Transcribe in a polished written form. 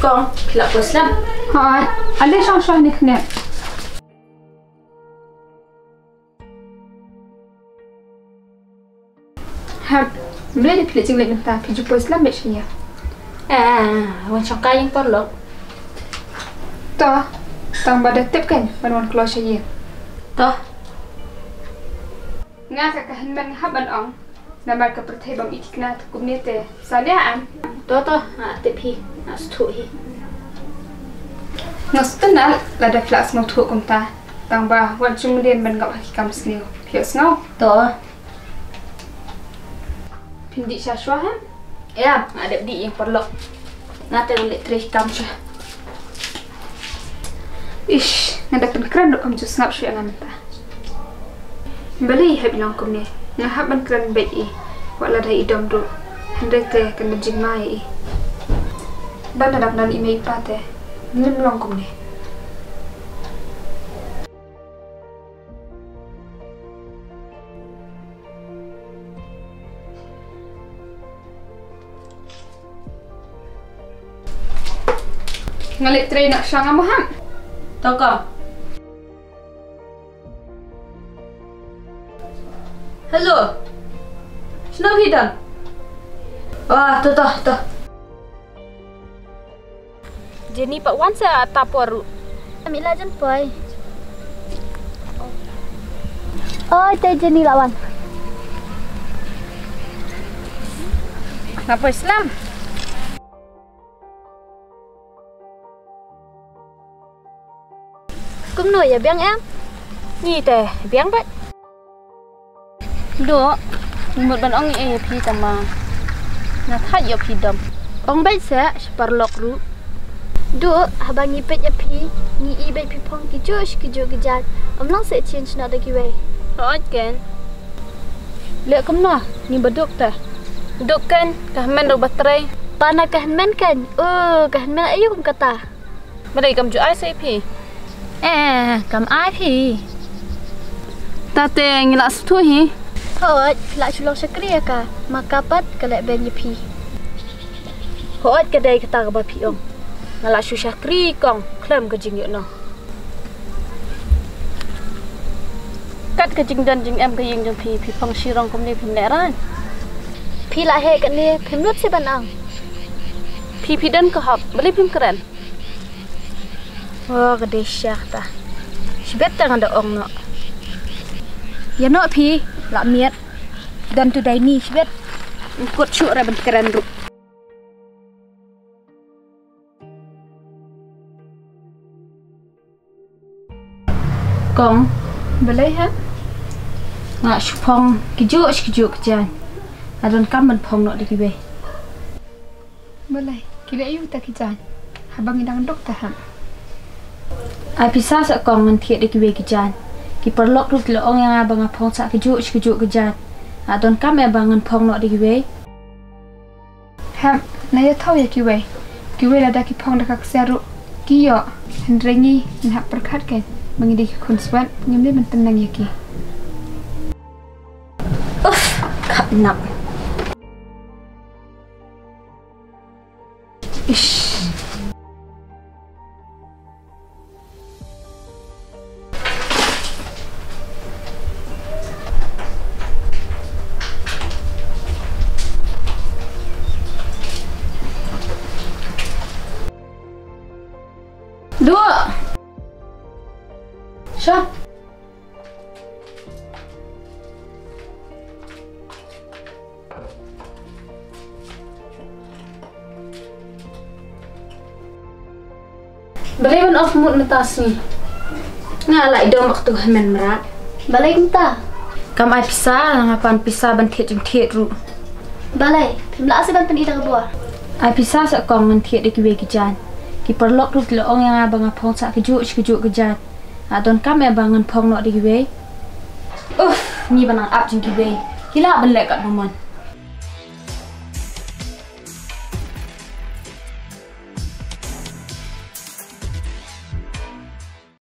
Con, là của Slam. Hỏi, anh lấy xong này nè. Hả, beli di pilih jenglik nanta, pilih jumpa Islam biasanya. Wan trong cái những con lộc. Toh, tang pada tip kan, wan keluar saya. Toh. Nga kakahan man haban ong, namar ka pertay bang itik na tukum nete, saliaan. Toh, tip hi, stu hi. Ngastenal lada flas ngau thu kum ta, tang ba wan chung dien ban ngap hakikam sniu, pios ngau. Toh. Pindi syashwa ha? Ya, ada di yang perlu. Nanti boleh terus kamu sih. Ish, nanda kan keren dok kamu just ngap sih angan ta. Beli heb bilang kum ni, ngahap ban keren baik i, wala dah idom do, hendak teh kena jing mai i. Ban ada nan email pate, nim long kum ni. Ngalik train nak syang amaham. Toko. Hello. Snow hidan. Wah, tuh. Jenny Pak Wan saya taporu. Ambil lah jempoi. Oh, itu Jenny lawan. Kenapa Islam? Cũng nổi ở biếng em. Nhi tè, biếng đấy. Được. Một bạn ông ấy phi tầm mà. Nó thắt vô phi đầm. Ông bây sẽ parlok ru. Được, habang ipet ya pi. Ni ibet pi pong ki jo ki jat. Ông lang sẽ change na da ki way. Rồi ken. Lek kum no, ni beduk teh. Duk kan, kahman do baterai. Pana kahman kan. Kahman ayo kum kata. Madai kam ju ai sai phi. Cầm ai thì Ta te ngila stu hi. thôi lại chulong sakriya ka makapat kala ben yepi Hoat ka dai kata ba pi ong. Ngala shu sakri kong klem ka jing yo no. Kat ka jing dan jing em ka ying jong pi phong shirong kom ni phim ne ran. pi lại he kan ni phim nut se ban ang Pi dan ka hop beli phim keren. oh gede syah ta Sibet tang ada ong no. ya no pi la miet dan tu dai ni sibet Kut syuk ra ben keren ru. Kong Belai ha? ngak shupong kijuk jan. Adon kam ben phong no de ki be. Belai, kila iu tak kijan. Habang idang dokter ha. Ai pisah sa kong ngan thiet de ki be ki jan. Ki perlok rut lo ong yang abang phong sa kijuk ke jan. Adon kam ya bangan phong no de ki be. Ha, naya tahu ya kiwe. Kiwe lada ki pong dak seru. Kiyo, hendrengi nak perkat kan. Mengidik kun swat nyumli men tenang ya ki. Kap nak. Ish. Dua. Syah. Beli ban of mood metas ni. Ngalai dom waktu hamen merat. balai kita Kam ai pisah ngapan pisah ban thiet jeng thiet ru. balai phim la se ban pen idang bua Ai pisah sa kong ngan thiet de ki be ki jan. Ki perlok rut lo ong yang abang phong sa kijuk ke jan. Adon kam ya bangan phong no de ki be. Ni banang ap jeng ki be. Kila ban lek kat momon.